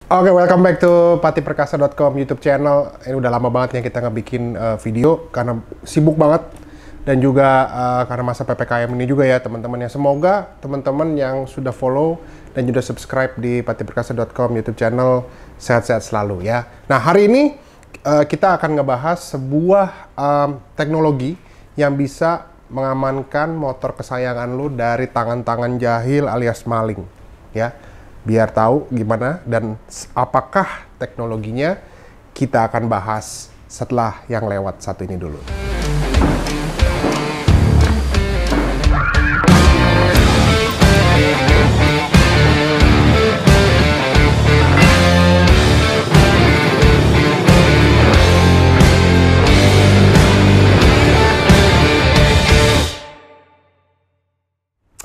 Oke, welcome back to patiperkasa.com YouTube channel. Ini udah lama banget ya kita ngebikin video karena sibuk banget dan juga karena masa PPKM ini juga ya teman-teman ya. Semoga teman-teman yang sudah follow dan juga subscribe di patiperkasa.com YouTube channel sehat-sehat selalu ya. Nah, hari ini kita akan ngebahas sebuah teknologi yang bisa mengamankan motor kesayangan lu dari tangan-tangan jahil alias maling ya. Biar tahu gimana dan apakah teknologinya, kita akan bahas setelah yang lewat satu ini dulu.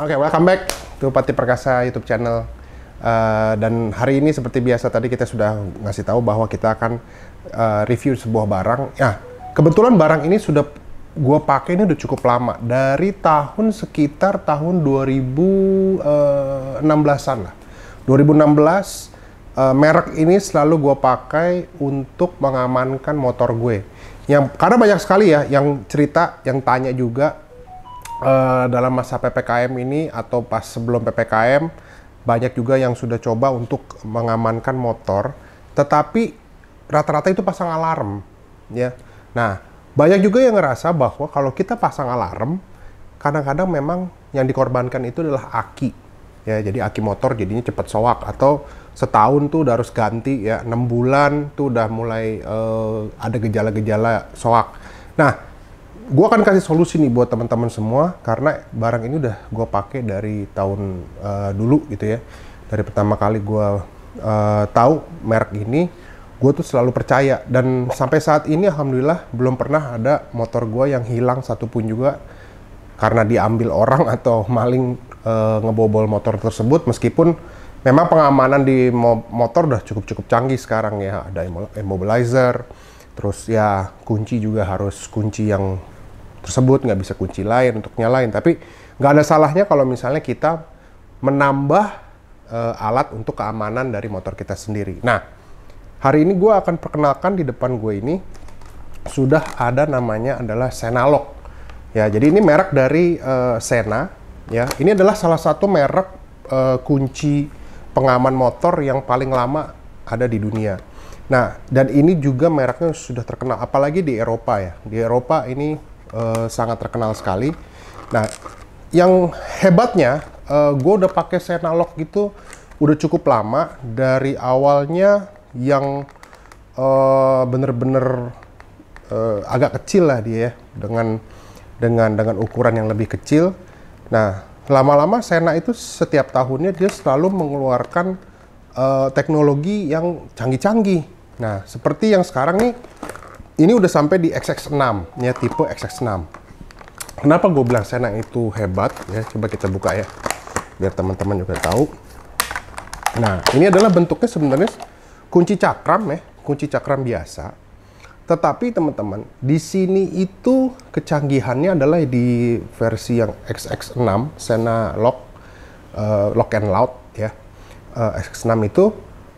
Oke, welcome back to Pati Perkasa YouTube channel. Dan hari ini seperti biasa tadi kita sudah ngasih tahu bahwa kita akan review sebuah barang. Ya, kebetulan barang ini sudah gue pakai ini udah cukup lama, dari sekitar tahun 2016-an lah. 2016 merek ini selalu gue pakai untuk mengamankan motor gue. Karena banyak sekali ya yang cerita, yang tanya juga dalam masa PPKM ini atau pas sebelum PPKM. Banyak juga yang sudah coba untuk mengamankan motor, tetapi rata-rata itu pasang alarm, ya. Nah, banyak juga yang ngerasa bahwa kalau kita pasang alarm, kadang-kadang memang yang dikorbankan itu adalah aki, ya. Jadi aki motor jadinya cepat soak, atau setahun tuh udah harus ganti, ya. 6 bulan tuh udah mulai ada gejala-gejala soak. Nah, gue akan kasih solusi nih buat teman-teman semua, karena barang ini udah gue pakai dari tahun dulu gitu ya. Dari pertama kali gue tahu merek ini, gue tuh selalu percaya. Dan sampai saat ini alhamdulillah belum pernah ada motor gue yang hilang satupun juga karena diambil orang atau maling ngebobol motor tersebut. Meskipun memang pengamanan di motor udah cukup canggih sekarang ya. Ada immobilizer, terus ya kunci juga harus kunci yang tersebut, nggak bisa kunci lain untuk nyalain. Tapi nggak ada salahnya kalau misalnya kita menambah alat untuk keamanan dari motor kita sendiri. Nah, hari ini gue akan perkenalkan di depan gue ini sudah ada, namanya adalah Sena Lock. Ya, jadi ini merek dari Sena. Ya, ini adalah salah satu merek kunci pengaman motor yang paling lama ada di dunia. Nah, dan ini juga mereknya sudah terkenal, apalagi di Eropa ya. Di Eropa ini sangat terkenal sekali. Nah, yang hebatnya, gue udah pakai Sena Lock gitu udah cukup lama. Dari awalnya yang bener-bener agak kecil lah dia, dengan ukuran yang lebih kecil. Nah, lama-lama Sena itu setiap tahunnya dia selalu mengeluarkan teknologi yang canggih-canggih. Nah, seperti yang sekarang nih, ini udah sampai di XX6, ya, tipe XX6. Kenapa gue bilang Sena itu hebat? Ya, coba kita buka ya, biar teman-teman juga tahu. Nah, ini adalah bentuknya sebenarnya kunci cakram ya, kunci cakram biasa. Tetapi teman-teman, di sini itu kecanggihannya adalah di versi yang XX6, Sena Lock, Lock and Load ya. XX6 itu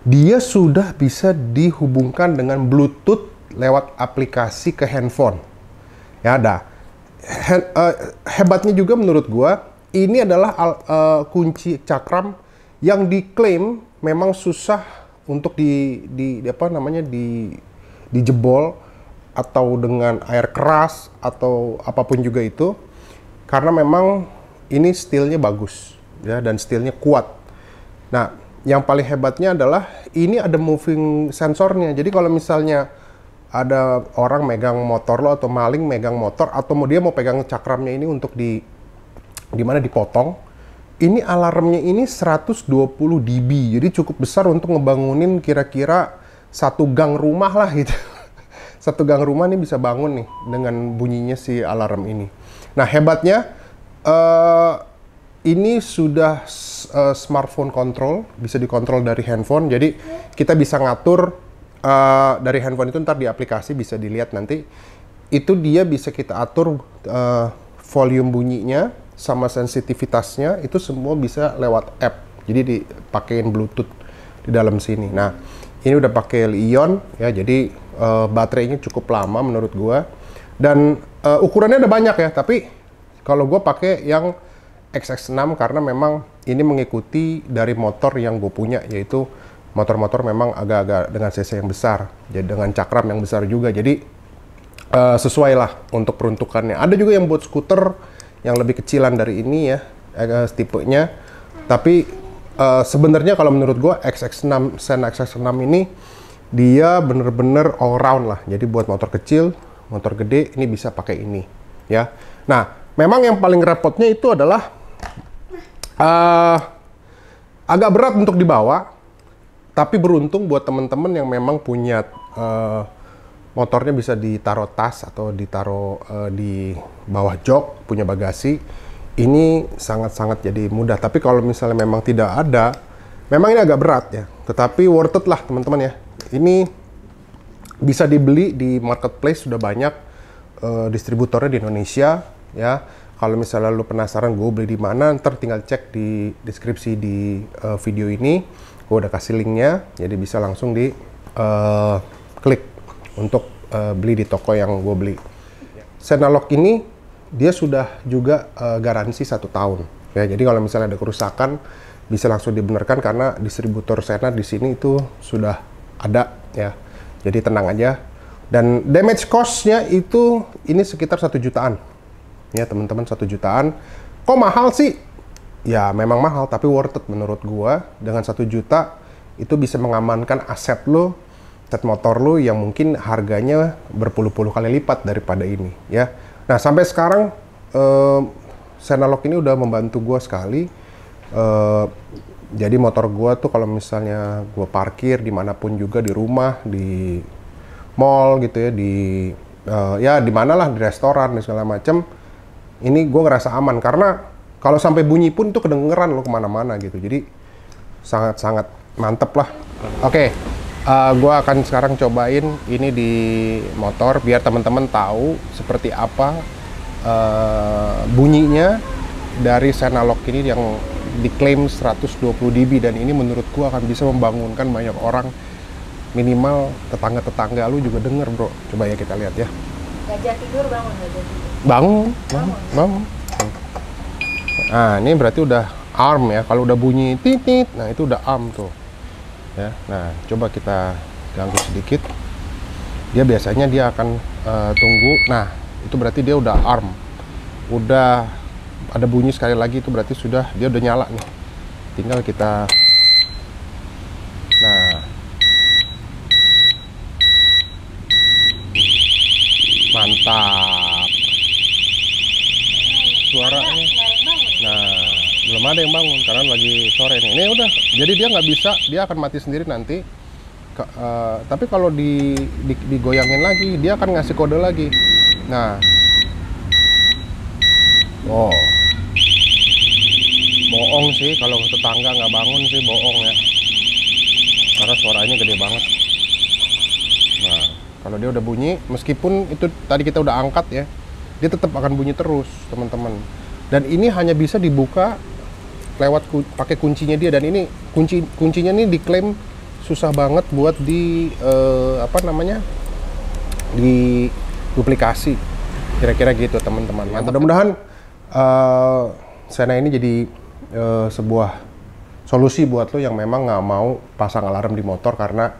dia sudah bisa dihubungkan dengan Bluetooth lewat aplikasi ke handphone. Ya, ada. Hebatnya juga menurut gua, ini adalah kunci cakram yang diklaim memang susah untuk dijebol atau dengan air keras atau apapun juga itu, karena memang ini steelnya bagus ya, dan steelnya kuat. Nah, yang paling hebatnya adalah ini ada moving sensornya. Jadi kalau misalnya ada orang megang motor lo atau maling megang motor, atau dia mau pegang cakramnya ini untuk dipotong, ini alarmnya ini 120 dB, jadi cukup besar untuk ngebangunin kira-kira satu gang rumah lah gitu. Satu gang rumah nih bisa bangun nih dengan bunyinya si alarm ini. Nah, hebatnya ini sudah smartphone control, bisa dikontrol dari handphone, jadi kita bisa ngatur dari handphone itu. Ntar di aplikasi bisa dilihat nanti, itu dia bisa kita atur volume bunyinya sama sensitivitasnya, itu semua bisa lewat app. Jadi dipakein Bluetooth. di dalam sini. Nah, ini udah pakai li-ion ya, jadi baterainya cukup lama menurut gua. Dan ukurannya ada banyak ya, tapi kalau gua pakai yang XX6 karena memang ini mengikuti dari motor yang gue punya, yaitu motor-motor memang agak-agak dengan cc yang besar, jadi dengan cakram yang besar juga, jadi sesuai lah untuk peruntukannya. Ada juga yang buat skuter yang lebih kecilan dari ini ya, tipenya. Tapi sebenarnya kalau menurut gue XX6, Sena XX6 ini dia bener-bener all round lah. Jadi buat motor kecil, motor gede ini bisa pakai ini ya. Nah, memang yang paling repotnya itu adalah agak berat untuk dibawa. Tapi beruntung buat temen-temen yang memang punya motornya bisa ditaruh tas atau ditaruh di bawah jok, punya bagasi, ini sangat-sangat jadi mudah. Tapi kalau misalnya memang tidak ada, memang ini agak berat ya. Tetapi worth it lah teman-teman ya. Ini bisa dibeli di marketplace, sudah banyak distributornya di Indonesia ya. Kalau misalnya lu penasaran gue beli di mana, ntar tinggal cek di deskripsi di video ini. Gue udah kasih linknya, jadi bisa langsung di klik untuk beli di toko yang gue beli. Senalog ini dia sudah juga garansi 1 tahun. Ya, jadi kalau misalnya ada kerusakan bisa langsung dibenarkan karena distributor Sena di sini itu sudah ada ya. Jadi tenang aja. Dan damage cost-nya itu ini sekitar 1 jutaan. Ya teman-teman, 1 jutaan. Kok mahal sih? Ya memang mahal, tapi worth it menurut gua. Dengan 1 juta itu bisa mengamankan aset lo, aset motor lo yang mungkin harganya berpuluh-puluh kali lipat daripada ini ya. Nah sampai sekarang Senalog ini udah membantu gua sekali. Jadi motor gua tuh kalau misalnya gua parkir dimanapun juga, di rumah, di mall gitu ya, ya di mana lah, di restoran dan segala macam, ini gue ngerasa aman karena kalau sampai bunyi pun tuh kedengeran lo kemana-mana gitu. Jadi sangat-sangat mantep lah. Oke, gue akan sekarang cobain ini di motor biar teman-teman tahu seperti apa bunyinya dari Senalog ini yang diklaim 120 dB, dan ini menurut gue akan bisa membangunkan banyak orang, minimal tetangga-tetangga lu juga denger bro. Coba ya kita lihat ya. Gajah tidur bangun, gajah tidur. Bangun. Nah, ini berarti udah arm ya. Kalau udah bunyi titit, nah itu udah arm tuh. Ya. Nah, coba kita ganggu sedikit. Dia biasanya dia akan tunggu. Nah, itu berarti dia udah arm. Udah ada bunyi sekali lagi, itu berarti sudah dia udah nyala nih. Tinggal kita mantap suaranya. Nah, belum ada yang bangun karena lagi sore nih. Ini udah, jadi dia nggak bisa, dia akan mati sendiri nanti. Tapi kalau digoyangin lagi, dia akan ngasih kode lagi. Nah, wow, bohong sih kalau tetangga nggak bangun sih, bohong ya, karena suaranya gede banget. Nah, kalau dia udah bunyi, meskipun itu tadi kita udah angkat ya, dia tetap akan bunyi terus, teman-teman. Dan ini hanya bisa dibuka lewat pakai kuncinya dia. Dan ini kuncinya ini diklaim susah banget buat di duplikasi. Kira-kira gitu, teman-teman. Ya, mudah-mudahan Sena ini jadi sebuah solusi buat lo yang memang nggak mau pasang alarm di motor karena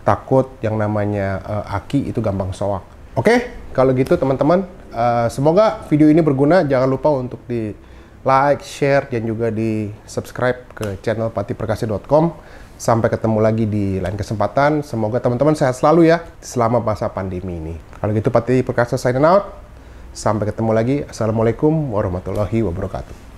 takut yang namanya aki itu gampang soak. Oke, kalau gitu teman-teman, semoga video ini berguna. Jangan lupa untuk di like, share, dan juga di subscribe ke channel patiperkasa.com. Sampai ketemu lagi di lain kesempatan. Semoga teman-teman sehat selalu ya selama masa pandemi ini. Kalau gitu Pati Perkasa signing out. Sampai ketemu lagi. Assalamualaikum warahmatullahi wabarakatuh.